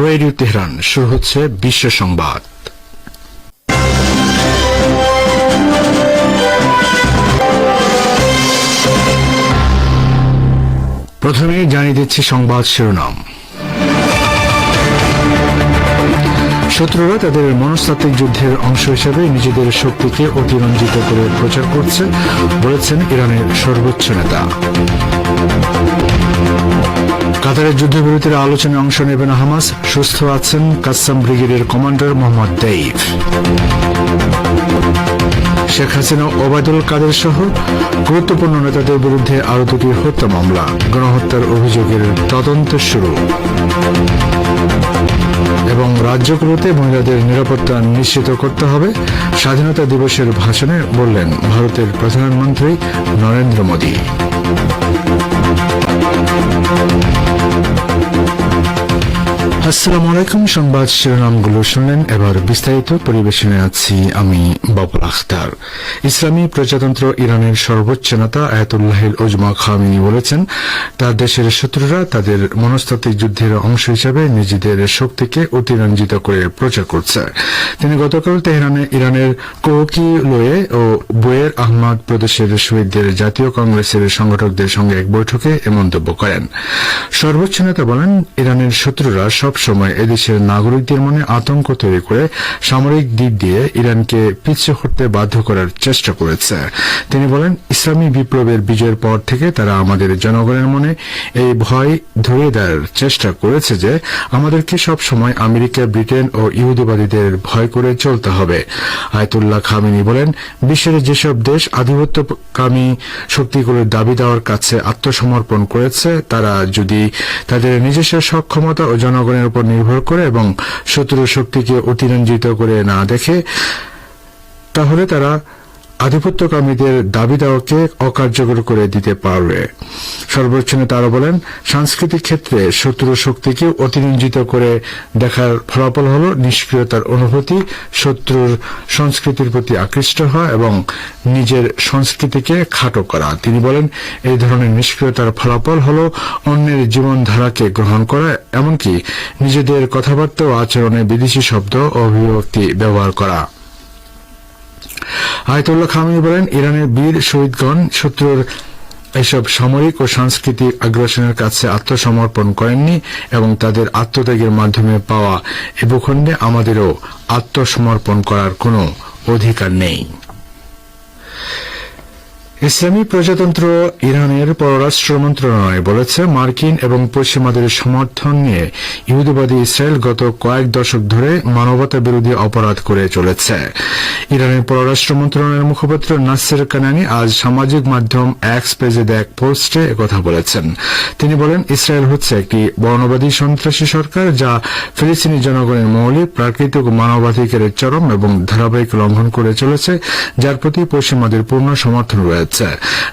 Radio Tehran, শুরু হচ্ছে বিশ্ব সংবাদ। প্রথমে জানিয়ে দিচ্ছি সংবাদ শিরোনাম। শত্রুরা তাদের মনস্তাত্ত্বিক যুদ্ধের অংশ হিসেবে নিজেদের শক্তিকে অতিরঞ্জিত করে প্রচার করছে, বলেছেন ইরানের সর্বোচ্চ নেতা। কাতারের যুদ্ধবিরতির আলোচনায় অংশ নেবে না হামাস, সুস্থ আছেন কাসসাম ব্রিগেডের কমান্ডার মোহাম্মদ দেইফ। শেখ হাসিনা, ওবায়দুল কাদের সহ গুরুত্বপূর্ণ নেতাদের বিরুদ্ধে আরও দুটি হত্যা মামলা, গণহত্যার অভিযোগের তদন্ত শুরু। এবং রাজ্যগুলোতে মহিলাদের নিরাপত্তা নিশ্চিত করতে হবে, স্বাধীনতা দিবসের ভাষণে বললেন ভারতের প্রধানমন্ত্রী নরেন্দ্র মোদী। আসসালামু আলাইকুম। সংবাদ শিরোনামগুলো শুনলেন, এবার বিস্তারিত পরিবেশনে আছি আমি বাবুল আখতার। ইসলামী প্রজাতন্ত্র ইরানের সর্বোচ্চ নেতা আয়াতুল্লাহিল উজমা খামেনি বলেছেন, তার দেশের শত্রুরা তাদের মনস্তাত্ত্বিক যুদ্ধের অংশ হিসেবে নিজেদের শক্তিকে অতিরঞ্জিত করে প্রচার করছে। তিনি গতকাল তেহরানে ইরানের কোকিলোয়ে ও বুয়ের আহমদ প্রদেশের শহীদদের জাতীয় কংগ্রেসের সংগঠকদের সঙ্গে এক বৈঠকে এ মন্তব্য করেন। সর্বোচ্চ নেতা বলেন, ইরানের শত্রুরা সব সময় এদেশের নাগরিকদের মনে আতঙ্ক তৈরি করে সামরিক দিক দিয়ে ইরানকে পিছু হটতে বাধ্য করার চেষ্টা করেছে। তিনি বলেন, ইসলামী বিপ্লবের বিজয়ের পর থেকে তারা আমাদের জনগণের মনে এই ভয় ধরিয়ে দেওয়ার চেষ্টা করেছে যে আমাদেরকে সব সময় আমেরিকা, ব্রিটেন ও ইহুদিবাদীদের ভয় করে চলতে হবে। আয়াতুল্লাহ খামেনি বলেন, বিশ্বের যেসব দেশ আধিপত্যকামী শক্তিগুলোর দাবি দেওয়ার কাছে আত্মসমর্পণ করেছে, তারা যদি তাদের নিজস্ব সক্ষমতা ও জনগণের উপর নির্ভর করে এবং শত্রু শক্তিকে অতিরঞ্জিত করে না দেখে, তাহলে তারা আধিপত্যকামীদের দাবি দেওয়াকে অকার্যকর করে দিতে পারবে। সর্বোচ্চ নেতা আরো বলেন, সাংস্কৃতিক ক্ষেত্রে শত্রু শক্তিকে অতিরঞ্জিত করে দেখার ফলাফল হল নিষ্ক্রিয়তার অনুভূতি, শত্রুর সংস্কৃতির প্রতি আকৃষ্ট হওয়া এবং নিজের সংস্কৃতিকে খাটো করা। তিনি বলেন, এই ধরনের নিষ্ক্রিয়তার ফলাফল হল অন্যের জীবনধারাকে গ্রহণ করা, এমনকি নিজেদের কথাবার্তা ও আচরণে বিদেশি শব্দ ও অভিব্যক্তি ব্যবহার করা। আয়াতুল্লাহ খামেনি বলেন, ইরানের বীর শহীদগণ শত্রুর এসব সামরিক ও সাংস্কৃতিক আগ্রাসনের কাছে আত্মসমর্পণ করেননি এবং তাদের আত্মত্যাগের মাধ্যমে পাওয়া এ ভূখণ্ডে আমাদেরও আত্মসমর্পণ করার কোনো অধিকার নেই। ইসলামী প্রজাতন্ত্র ইরানের পররাষ্ট্র মন্ত্রণালয় বলেছে, মার্কিন এবং পশ্চিমাদের সমর্থন নিয়ে ইহুদিবাদী ইসরায়েল গত কয়েক দশক ধরে মানবতা বিরোধী অপরাধ করে চলেছে। ইরানের পররাষ্ট্র মন্ত্রণালয়ের মুখপাত্র নাসের কানানি আজ সামাজিক মাধ্যম এক্স পেজে এক পোস্টে একথা বলেছেন। তিনি বলেন, ইসরায়েল হচ্ছে একটি বর্ণবাদী সন্ত্রাসী সরকার যা ফিলিস্তিনি জনগণের মৌলিক, প্রাকৃতিক ও মানবাধিকারের চরম এবং ধারাবাহিক লঙ্ঘন করে চলেছে, যার প্রতি পশ্চিমাদের পূর্ণ সমর্থন রয়েছে।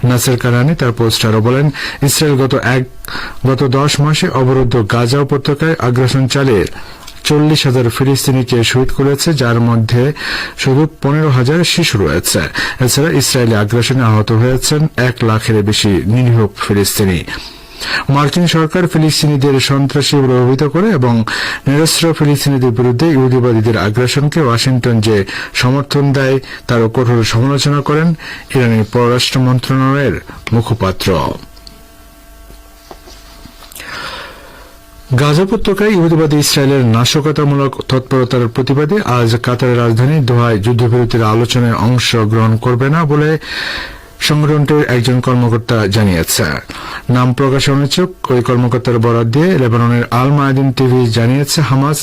নাসের কানানি তার পোস্টে আরো বলেন, ইসরায়েল গত 10 মাসে অবরুদ্ধ গাজা উপত্যকায় আগ্রাসন চালিয়ে 40,000 ফিলিস্তিনিকে শহীদ করেছে, যার মধ্যে শুধু 15,000 শিশু রয়েছে। এছাড়া ইসরায়েলি আগ্রাসনে আহত হয়েছেন 1 লাখের বেশি নিরীহ ফিলিস্তিনি। মার্কিন সরকার ফিলিস্তিনিদের সন্ত্রাসী বলে অভিহিত করে এবং নিরস্ত্র ফিলিস্তিনিদের বিরুদ্ধে ইহুদিবাদীদের আগ্রাসনকে ওয়াশিংটন যে সমর্থন দেয় তারও কঠোর সমালোচনা করেন ইরানের পররাষ্ট্র মন্ত্রণালয়ের মুখপাত্র। গাজা উপত্যকায় ইহুদিবাদী ইসরায়েলের নাশকতামূলক তৎপরতার প্রতিবাদে আজ কাতারের রাজধানী দোহায় যুদ্ধবিরতির আলোচনায় অংশগ্রহণ করবে না বলে সংগঠনটির একজন কর্মকর্তা জানিয়েছে। নাম প্রকাশে অনিচ্ছুক ওই কর্মকর্তার বরাত দিয়ে লেবাননের আল মায়াদিন টিভি জানিয়েছে, হামাস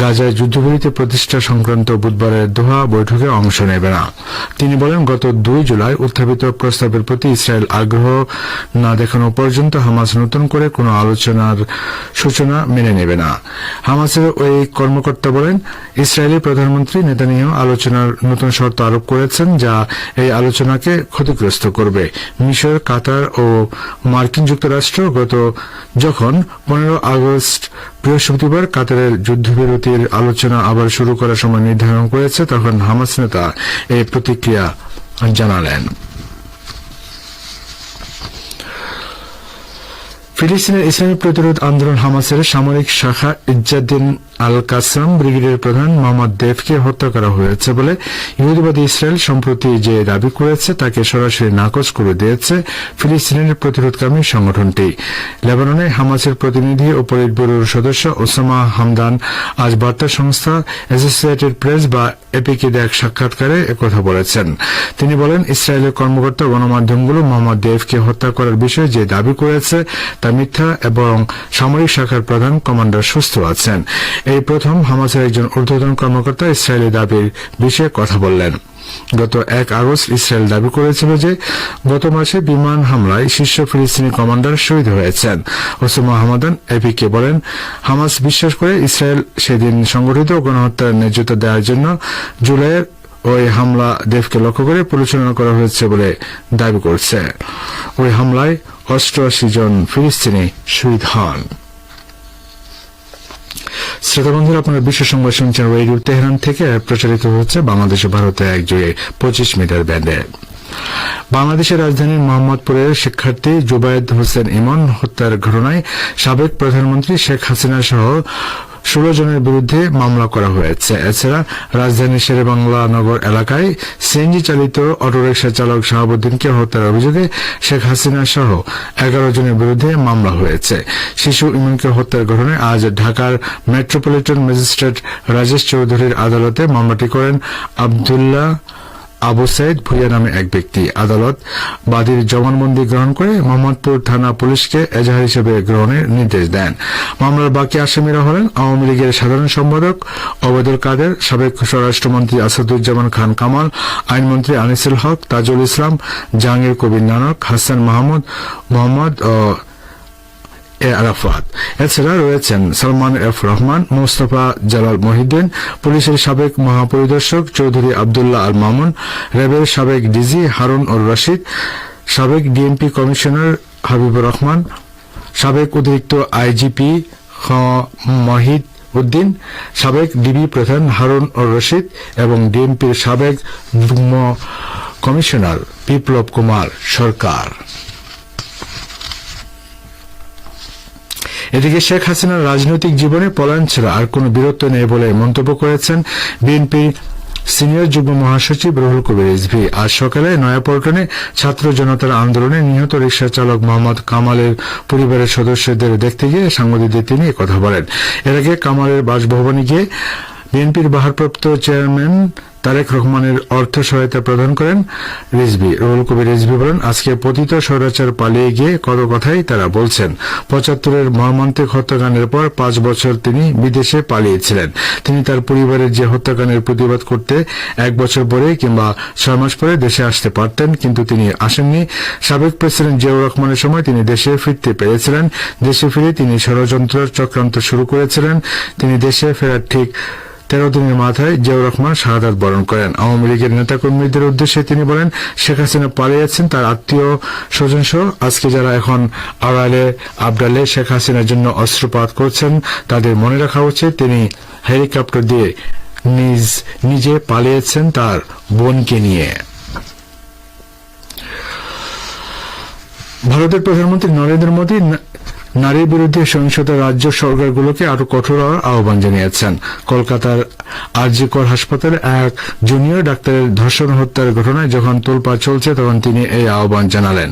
গাজায় যুদ্ধবিরতি প্রতিষ্ঠা সংক্রান্ত বুধবারের দোহা বৈঠকে অংশ নেবে না। তিনি বলেন, গত 2 জুলাই উত্থাপিত প্রস্তাবের প্রতি ইসরায়েল আগ্রহ না দেখানো পর্যন্ত হামাস নতুন করে কোনো আলোচনার সূচনা মেনে নেবে না। হামাসের ওই কর্মকর্তা বলেন, ইসরায়েলি প্রধানমন্ত্রী নেতানিয়াহু আলোচনার নতুন শর্ত আরোপ করেছেন, যা এই আলোচনাকে ক্ষতিগ্রস্ত করবে। মিশর, কাতার ও মার্কিন যুক্তরাষ্ট্র যখন 15 আগস্ট বৃহস্পতিবার কাতারের যুদ্ধবিরতির আলোচনা আবার শুরু করার সময় নির্ধারণ করেছে, তখন হামাস নেতা এই প্রতিক্রিয়া জানালেন। ফিলিস্তিনের ইসলামী প্রতিরোধ আন্দোলন হামাসের সামরিক শাখা ইজ্জাদ্দিন আল কাসাম ব্রিগেডের প্রধান মোহাম্মদ দেফকে হত্যা করা হয়েছে বলে ইহুদিবাদী ইসরায়েল সম্প্রতি যে দাবি করেছে তাকে সরাসরি নাকচ করে দিয়েছে ফিলিস্তিনের প্রতিরোধকামী সংগঠনটি। লেবাননে হামাসের প্রতিনিধি ও পলিট ব্যুরোর সদস্য ওসামা হামদান আজ বার্তা সংস্থা অ্যাসোসিয়েটেড প্রেস বা এপিকে এক সাক্ষাৎকারে একথা বলেছেন। তিনি বলেন, ইসরায়েলের কর্মকর্তা গণমাধ্যমগুলো মোহাম্মদ দেফকে হত্যা করার বিষয়ে যে দাবি করেছে তা মিথ্যা এবং সামরিক শাখার প্রধান কমান্ডার সুস্থ আছেন। এই প্রথম হামাসের একজন ঊর্ধ্বতন কর্মকর্তা ইসরায়েলি দাবির বিষয়ে কথা বললেন। গত 1 আগস্ট ইসরায়েল দাবি করেছিল যে গত মাসে বিমান হামলায় শীর্ষ ফিলিস্তিনি কমান্ডার শহীদ হয়েছেন। ওসামা হামদান এপিকে বলেন, হামাস বিশ্বাস করে ইসরায়েল সেদিন সংগঠিত গণহত্যার ন্যায্যতা দেওয়ার জন্য জুলাইয়ের ওই হামলা দেফকে লক্ষ্য করে পরিচালনা করা হয়েছে বলে দাবি করছে। ওই হামলায় 88 জন ফিলিস্তিনি শহীদ হন। শ্রোতা বন্ধুরা, আপনারা বিশ্ব সংবাদ শুনছেন রেডিও তেহরান থেকে, প্রচারিত হচ্ছে বাংলাদেশ ও ভারতে একযোগে 25 মিটার ব্যান্ডে। বাংলাদেশের রাজধানীর মোহাম্মদপুরের শিক্ষার্থী জুবায়েদ হোসেন ইমন হত্যার ঘটনায় সাবেক প্রধানমন্ত্রী শেখ হাসিনা সহ 16 জনের বিরুদ্ধে মামলা করা হয়েছে। এছাড়া রাজধানীর শেরেবাংলা নগর এলাকায় সিএনজি চালিত অটোরিকশা চালক শাহাবুদ্দিনকে হত্যার অভিযোগে শেখ হাসিনা সহ 11 জনের বিরুদ্ধে মামলা হয়েছে। শিশু ইমনকে হত্যার ঘটনায় আজ ঢাকার মেট্রোপলিটন ম্যাজিস্ট্রেট রাজেশ চৌধুরীর আদালতে মামলাটি করেন আব্দুল্লাহ আবু সাইদ ভুইয়া নামে এক ব্যক্তি। আদালত বাদীর জবানবন্দি গ্রহণ করে মোহাম্মদপুর থানা পুলিশকে এজাহার হিসেবে গ্রহণের নির্দেশ দেন। মামলার বাকি আসামিরা হলেন আওয়ামী লীগের সাধারণ সম্পাদক ওবায়দুল কাদের, সাবেক স্বরাষ্ট্রমন্ত্রী আসাদুজ্জামান খান কামাল, আইনমন্ত্রী আনিসুল হক, তাজুল ইসলাম, জাহাঙ্গীর কবির নানক, হাসান মাহমুদ, মোহাম্মদ ও আরাফাত। এছাড়া রয়েছেন সালমান এফ রহমান, মোস্তফা জালাল মহিউদ্দিন, পুলিশের সাবেক মহাপরিদর্শক চৌধুরী আবদুল্লাহ আল মামুন, র্যাবের সাবেক ডিজি হারুন উর রশিদ, সাবেক ডিএমপি কমিশনার হাবিবুর রহমান, সাবেক অতিরিক্ত আইজিপি মহিদ উদ্দিন, সাবেক ডিবি প্রধান হারুন উর রশিদ এবং ডিএমপির সাবেক যুগ্ম কমিশনার বিপ্লব কুমার সরকার। এদিকে শেখ হাসিনার রাজনৈতিক জীবনে পলায়ন ছাড়া আর কোনো বীরত্ব নেই বলে মন্তব্য করেছেন বিএনপি সিনিয়র যুগ্ম মহাসচিব রুহুল কবির রিজভী। আজ সকালে নয়াপল্টনে ছাত্র জনতার আন্দোলনে নিহত রিকশা চালক মোহাম্মদ কামালের পরিবারের সদস্যদের দেখতে গিয়ে সাংবাদিকদের তিনি কথা বলেন। এর আগে কামালের বাসভবনে গিয়ে বিএনপির ভারপ্রাপ্ত চেয়ারম্যান তারেক রহমানের অর্থ সহায়তা প্রদান করেন রিজভী। রুহুল কবির রিজভী বলেন, আজকে পতিত স্বৈরাচার পালিয়ে গিয়ে কত কথাই তারা বলছেন। 75-এর মর্মান্তিক হত্যাকাণ্ডের পর 5 বছর তিনি বিদেশে পালিয়েছিলেন। তিনি তার পরিবারের যে হত্যাকাণ্ডের প্রতিবাদ করতে 1 বছর পরে কিংবা 6 মাস পরে দেশে আসতে পারতেন, কিন্তু তিনি আসেননি। সাবেক প্রেসিডেন্ট জিয়াউর রহমানের সময় তিনি দেশে ফিরতে পেরেছিলেন। দেশে ফিরে তিনি ষড়যন্ত্র চক্রান্ত শুরু করেছিলেন। তিনি দেশে ফেরার ঠিক 13 দিনের মাথায় জিয়াউর রহমান শাহাদাত বরণ করেন। আওয়ামী লীগের নেতাকর্মীদের উদ্দেশ্যে তিনি বলেন, শেখ হাসিনা পালিয়েছেন, তার আত্মীয় স্বজন সহ আজকে যারা এখন আড়ালে আবডালে শেখ হাসিনার জন্য অস্ত্রপাত করছেন তাদের মনে রাখা উচিত তিনি হেলিকপ্টার দিয়ে নিজে পালিয়েছেন তার বোনকে নিয়ে। ভারতের প্রধানমন্ত্রী নরেন্দ্র মোদী নারীর বিরুদ্ধে সহিংসতা রাজ্য সরকারগুলোকে আরো কঠোর হওয়ার আহ্বান জানিয়েছেন। কলকাতার আরজি কর হাসপাতালে এক জুনিয়র ডাক্তারের ধর্ষণ হত্যার ঘটনায় যখন তোলপাড় চলছে তখন তিনি এই আহ্বান জানালেন।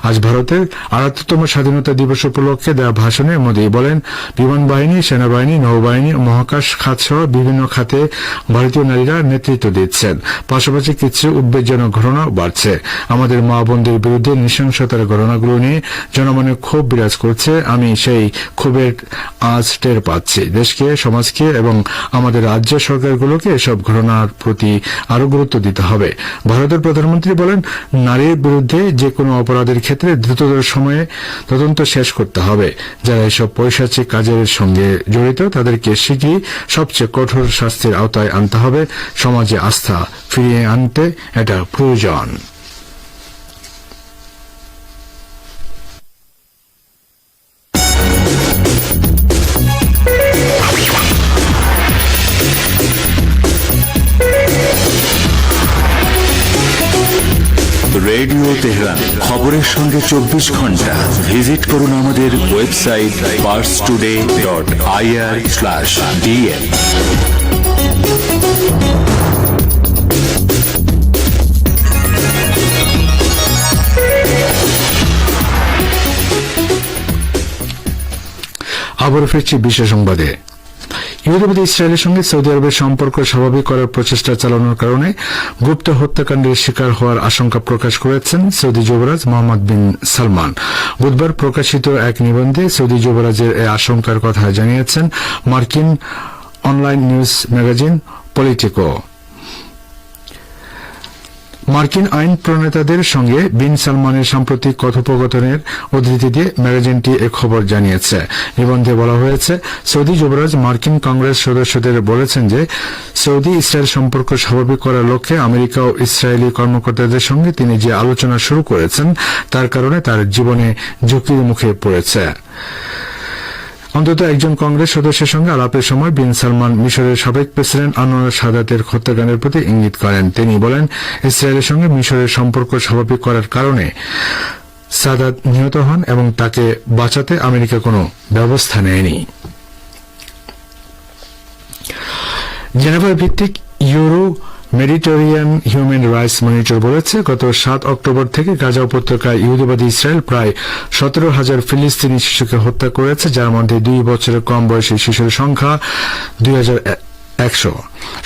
আজ ভারতের ৭৮তম স্বাধীনতা দিবস উপলক্ষে দেওয়া ভাষণে মোদী বলেন, বিমান বাহিনী, সেনাবাহিনী, নৌবাহিনী, মহাকাশ খাত সহ বিভিন্ন খাতে ভারতীয় নারীরা নেতৃত্ব দিচ্ছেন। পাশাপাশি কিছু উদ্বেগজনক ঘটনা বাড়ছে। আমাদের মা বোনদের বিরুদ্ধে নৃশংসতার ঘটনাগুলো নিয়ে জনমনে ক্ষোভ বিরাজ করছে। আমি সেই ক্ষোভের আঁচ টের পাচ্ছি। দেশকে, সমাজকে এবং আমাদের রাজ্য সরকারগুলোকে এসব ঘটনার প্রতি আরো গুরুত্ব দিতে হবে। ভারতের প্রধানমন্ত্রী বলেন, নারীর বিরুদ্ধে যে কোনো অপরাধের ক্ষেত্রে দ্রুততর সময়ে তদন্ত শেষ করতে হবে। যারা এসব পৈশাচিক কাজের সঙ্গে জড়িত তাদেরকে শীঘ্রই সবচেয়ে কঠোর শাস্তির আওতায় আনতে হবে। সমাজে আস্থা ফিরিয়ে আনতে এটা প্রয়োজন। रेडियो तेहरान খবরের সঙ্গে 24 ঘন্টা ভিজিট করুন আমাদের ওয়েবসাইট parstoday.ir/dn। আবার ফিরছি বিশ্ব সংবাদে। ইহুদিবাদী ইসরায়েলের সঙ্গে সৌদি আরবের সম্পর্ক স্বাভাবিক করার প্রচেষ্টা চালানোর কারণে গুপ্ত হত্যাকাণ্ডের শিকার হওয়ার আশঙ্কা প্রকাশ করেছেন সৌদি যুবরাজ মোহাম্মদ বিন সালমান। বুধবার প্রকাশিত এক নিবন্ধে সৌদি যুবরাজের এই আশঙ্কার কথা জানিয়েছেন মার্কিন অনলাইন নিউজ ম্যাগাজিন পলিটিকো। মার্কিন আইন প্রণেতাদের সঙ্গে বিন সালমানের সাম্প্রতিক কথোপকথনের উদ্ধৃতি দিয়ে ম্যাগাজিনটি এ খবর জানিয়েছে। নিবন্ধে বলা হয়েছে, সৌদি যুবরাজ মার্কিন কংগ্রেস সদস্যদের বলেছেন যে সৌদি ইসরায়েল সম্পর্ক স্বাভাবিক করার লক্ষ্যে আমেরিকা ও ইসরায়েলি কর্মকর্তাদের সঙ্গে তিনি যে আলোচনা শুরু করেছেন তার কারণে তার জীবনে ঝুঁকির মুখে পড়েছে। অন্তত একজন কংগ্রেস সদস্যের সঙ্গে আলাপের সময় বিন সালমান মিশরের সাবেক প্রেসিডেন্ট আনোয়ার সাদাতের হত্যাকাণ্ডের প্রতি ইঙ্গিত করেন। তিনি বলেন, ইসরায়েলের সঙ্গে মিশরের সম্পর্ক স্বাভাবিক করার কারণে সাদাত নিহত হন এবং তাকে বাঁচাতে আমেরিকা কোনো ব্যবস্থা নেয়নি। জেনেভা ভিত্তিক euro Mediterranean human rights monitor বলেছে, গত 7 অক্টোবর থেকে গাজা উপত্যকায় ইহুদিবাদী ইসরায়েল প্রায় 17,000 ফিলিস্তিনি শিশুকে হত্যা করেছে, যার মধ্যে 2 বছরের কম বয়সী শিশুর সংখ্যা 2100।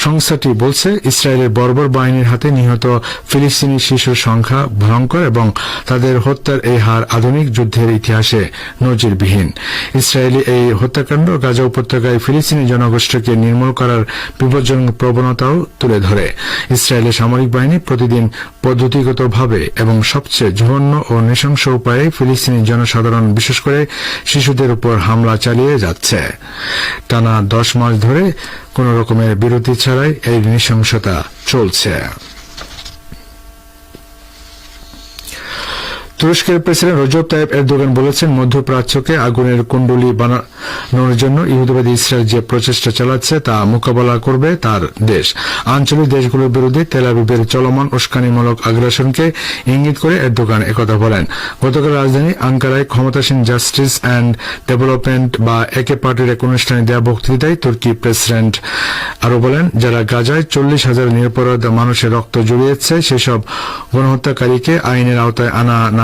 সংস্থাটি বলছে, ইসরায়েলের বর্বর বাহিনীর হাতে নিহত ফিলিস্তিনি শিশুর সংখ্যা ভয়ঙ্কর এবং তাদের হত্যার এই হার আধুনিক যুদ্ধের ইতিহাসে নজিরবিহীন। ইসরায়েলি এই হত্যাকাণ্ড গাজা উপত্যকায় ফিলিস্তিনি জনগোষ্ঠীকে নির্মূল করার বিপজ্জনক প্রবণতাও তুলে ধরে। ইসরায়েলের সামরিক বাহিনী প্রতিদিন পদ্ধতিগতভাবে এবং সবচেয়ে জঘন্য ও নৃশংস উপায়ে ফিলিস্তিনি জনসাধারণ, বিশেষ করে শিশুদের উপর হামলা চালিয়ে যাচ্ছে। টানা 10 মাস ধরে কোন রকমের বিরতি ছাড়াই এই নৃশংসতা চলছে। তুরস্কের প্রেসিডেন্ট রজব তাইপ এরদোগান বলেছেন, মধ্যপ্রাচ্যকে আগুনের কুণ্ডলী বানানোর জন্য ইহুদিবাদী ইসরায়েল যে প্রচেষ্টা চালাচ্ছে তা মোকাবেলা করবে তার দেশ। আঞ্চলিক দেশগুলোর বিরুদ্ধে তেল আবিবের চলমান উস্কানিমূলক আগ্রাসনকে ইঙ্গিত করে এরদোগান একথা বলেন। গতকাল রাজধানী আঙ্কারায় ক্ষমতাসীন জাস্টিস অ্যান্ড ডেভেলপমেন্ট বা একে পার্টির এক অনুষ্ঠানে দেওয়া বক্তৃতায় তুর্কি প্রেসিডেন্ট আরো বলেন, যারা গাজায় 40,000 নিরপরাধ মানুষের রক্ত জড়িয়েছে সেসব গণহত্যাকারীকে আইনের আওতায় আনা না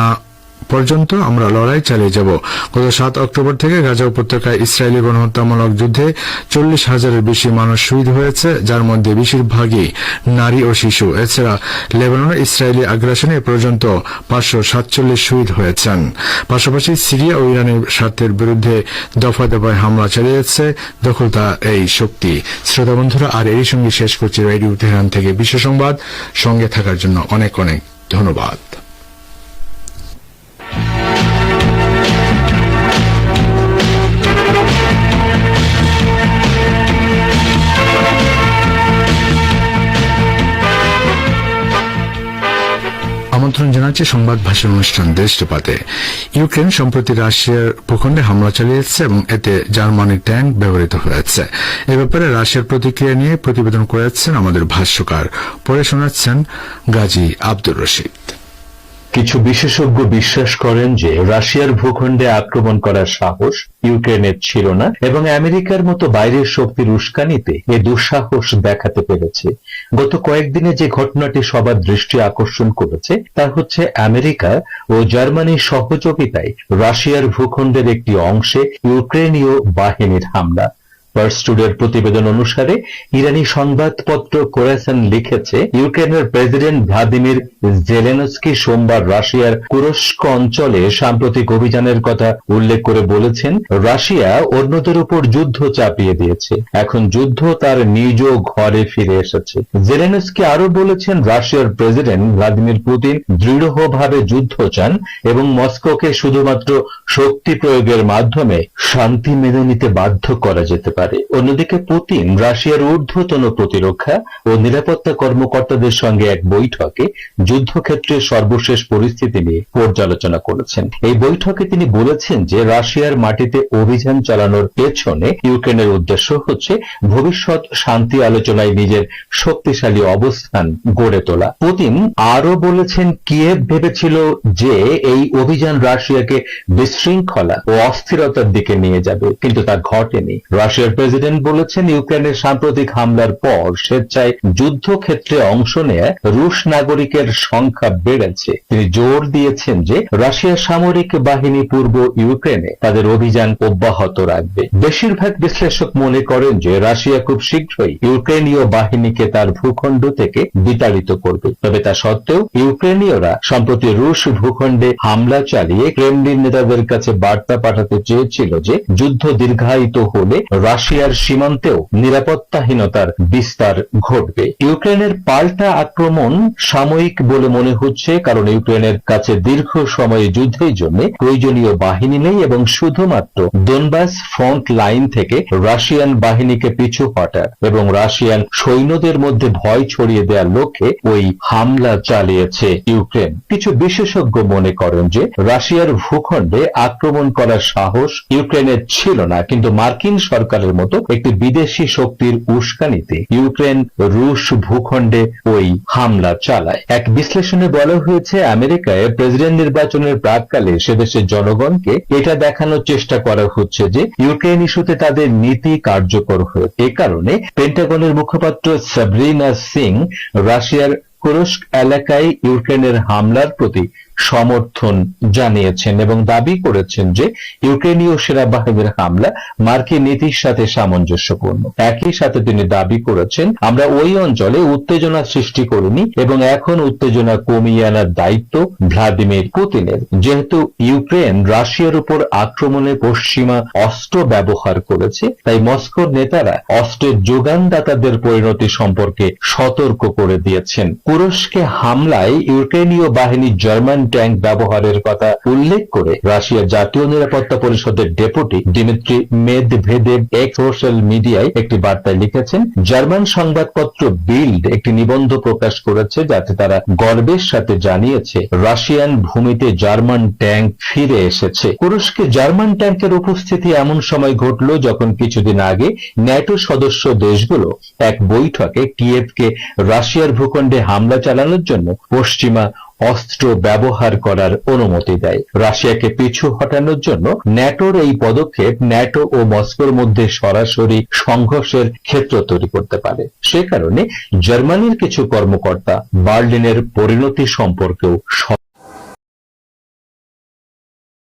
পর্যন্ত আমরা লড়াই চালিয়ে যাব। গত 7 অক্টোবর থেকে গাজা উপত্যকায় ইসরায়েলি গণহত্যামূলক যুদ্ধে 40,000-এর বেশি মানুষ শহীদ হয়েছে, যার মধ্যে বেশিরভাগই নারী ও শিশু। এছাড়া লেবাননে ইসরায়েলি আগ্রাসনে এ পর্যন্ত 547 শহীদ হয়েছেন। পাশাপাশি সিরিয়া ও ইরানের স্বার্থের বিরুদ্ধে দফায় দফায় হামলা চালিয়েছে দখলদার এই শক্তি। শ্রোতা বন্ধুরা, আর এরই সঙ্গে শেষ করছি রেডিও তেহরান থেকে বিশ্ব সংবাদ। সঙ্গে থাকার জন্য অনেক অনেক ধন্যবাদ। আমন্ত্রণ জানাচ্ছি সংবাদ ভাষণ অনুষ্ঠান দৃষ্টিপাতে। ইউক্রেন সম্প্রতি রাশিয়ার ভূখণ্ডে হামলা চালিয়েছে এবং এতে জার্মানির ট্যাঙ্ক ব্যবহৃত হয়েছে। এ ব্যাপারে রাশিয়ার প্রতিক্রিয়া নিয়ে প্রতিবেদন করেছেন আমাদের ভাষ্যকার। পড়ে শোনাচ্ছেন গাজী আব্দুর রশিদ। কিছু বিশেষজ্ঞ বিশ্বাস করেন যে রাশিয়ার ভূখণ্ডে আক্রমণ করার সাহস ইউক্রেনের ছিল না এবং আমেরিকার মতো বাইরের শক্তির উস্কানিতে এ দুঃসাহস দেখাতে পেরেছে। গত কয়েকদিনে যে ঘটনাটি সবার দৃষ্টি আকর্ষণ করেছে তা হচ্ছে আমেরিকা ও জার্মানির সহযোগিতায় রাশিয়ার ভূখণ্ডের একটি অংশে ইউক্রেনীয় বাহিনীর হামলা। পার্স্টুডের প্রতিবেদন অনুসারে ইরানি সংবাদপত্র কোরাসান লিখেছে, ইউক্রেনের প্রেসিডেন্ট ভ্লাদিমির জেলেনস্কি সোমবার রাশিয়ার কুরস্ক অঞ্চলে সাম্প্রতিক অভিযানের কথা উল্লেখ করে বলেছেন, রাশিয়া অন্যদের উপর যুদ্ধ চাপিয়ে দিয়েছে, এখন যুদ্ধ তার নিজ ঘরে ফিরে এসেছে। জেলেনস্কি আরো বলেছেন, রাশিয়ার প্রেসিডেন্ট ভ্লাদিমির পুতিন দৃঢ়ভাবে যুদ্ধ চান এবং মস্কোকে শুধুমাত্র শক্তি প্রয়োগের মাধ্যমে শান্তি মেনে নিতে বাধ্য করা যেতে পারে। পারে। অন্যদিকে পুতিন রাশিয়ার ঊর্ধ্বতন প্রতিরক্ষা ও নিরাপত্তা কর্মকর্তাদের সঙ্গে এক বৈঠকে যুদ্ধক্ষেত্রে সর্বশেষ পরিস্থিতি নিয়ে পর্যালোচনা করেছেন। এই বৈঠকে তিনি বলেছেন যে রাশিয়ার মাটিতে অভিযান চালানোর পেছনে ইউক্রেনের উদ্দেশ্য হচ্ছে ভবিষ্যৎ শান্তি আলোচনায় নিজের শক্তিশালী অবস্থান গড়ে তোলা। পুতিন আরো বলেছেন, কিয়েভ ভেবেছিল যে এই অভিযান রাশিয়াকে বিশৃঙ্খলা ও অস্থিরতার দিকে নিয়ে যাবে, কিন্তু তা ঘটেনি। রাশিয়ার প্রেসিডেন্ট বলেছেন, ইউক্রেনের সাম্প্রতিক হামলার পর স্বেচ্ছায় যুদ্ধক্ষেত্রে অংশ নেয়া রুশ নাগরিকের সংখ্যা বেড়েছে। তিনি জোর দিয়েছেন যে রাশিয়ার সামরিক বাহিনী পূর্ব ইউক্রেনে তাদের অভিযান অব্যাহত রাখবে। বেশিরভাগ বিশ্লেষক মনে করেন যে রাশিয়া খুব শীঘ্রই ইউক্রেনীয় বাহিনীকে তার ভূখণ্ড থেকে বিতাড়িত করবে। তবে তা সত্ত্বেও ইউক্রেনীয়রা সম্প্রতি রুশ ভূখণ্ডে হামলা চালিয়ে ক্রেমলিন নেতাদের কাছে বার্তা পাঠাতে চেয়েছিল যে যুদ্ধ দীর্ঘায়িত হলে রাশিয়ার সীমান্তেও নিরাপত্তাহীনতার বিস্তার ঘটবে। ইউক্রেনের পাল্টা আক্রমণ সাময়িক বলে মনে হচ্ছে, কারণ ইউক্রেনের কাছে দীর্ঘ সময় যুদ্ধের জন্য প্রয়োজনীয় বাহিনী নেই এবং শুধুমাত্র দোনবাস ফ্রন্ট লাইন থেকে রাশিয়ান বাহিনীকে পিছু হটার এবং রাশিয়ান সৈন্যদের মধ্যে ভয় ছড়িয়ে দেওয়ার লক্ষ্যে ওই হামলা চালিয়েছে ইউক্রেন। কিছু বিশেষজ্ঞ মনে করেন যে রাশিয়ার ভূখণ্ডে আক্রমণ করার সাহস ইউক্রেনের ছিল না, কিন্তু মার্কিন সরকারের মতো একটি বিদেশি শক্তির উস্কানিতে ইউক্রেন রুশ ভূখণ্ডে ওই হামলা চালায়। এক বিশ্লেষণে বলা হয়েছে, আমেরিকায় প্রেসিডেন্ট নির্বাচনের প্রাককালে সে দেশের জনগণকে এটা দেখানোর চেষ্টা করা হচ্ছে যে ইউক্রেন ইস্যুতে তাদের নীতি কার্যকর হয়েছে। এ কারণে পেন্টাগনের মুখপাত্র সাবরিনা সিং রাশিয়ার কুরস্ক এলাকায় ইউক্রেনের হামলার প্রতি সমর্থন জানিয়েছেন এবং দাবি করেছেন যে ইউক্রেনীয় সেনাবাহিনীর হামলা মার্কিন নীতির সাথে সামঞ্জস্যপূর্ণ। একই সাথে তিনি দাবি করেছেন, আমরা ওই অঞ্চলে উত্তেজনা সৃষ্টি করিনি এবং এখন উত্তেজনা কমিয়ে আনার দায়িত্ব ভ্লাদিমির পুতিনের। যেহেতু ইউক্রেন রাশিয়ার উপর আক্রমণে পশ্চিমা অস্ত্র ব্যবহার করেছে, তাই মস্কোর নেতারা অস্ত্রের যোগানদাতাদের পরিণতি সম্পর্কে সতর্ক করে দিয়েছেন। কুরস্কে হামলায় ইউক্রেনীয় বাহিনী জার্মান ট্যাঙ্ক ব্যবহারের কথা উল্লেখ করে রাশিয়ার জাতীয় নিরাপত্তা পরিষদের deputy Dmitry Medvedev X social মিডিয়ায় একটি বার্তায় লিখেছেন, জার্মান সংবাদপত্র বিল্ড একটি নিবন্ধ প্রকাশ করেছে যাতে তারা গর্বের সাথে জানিয়েছে রাশিয়ান ভূমিতে জার্মান ট্যাঙ্ক ফিরে এসেছে। কুরস্কে জার্মান ট্যাঙ্কের উপস্থিতি এমন সময় ঘটল যখন কিছুদিন আগে ন্যাটো সদস্য দেশগুলো এক বৈঠকে কিয়েভকে রাশিয়ার ভূখণ্ডে হামলা চালানোর জন্য পশ্চিমা অস্ত্র ব্যবহার করার অনুমতি দেয়। রাশিয়াকে পিছু হটানোর জন্য ন্যাটোর এই পদক্ষেপ ন্যাটো ও মস্কোর মধ্যে সরাসরি সংঘর্ষের ক্ষেত্র তৈরি করতে পারে। সে কারণে জার্মানির কিছু কর্মকর্তা বার্লিনের পরিণতি সম্পর্কেও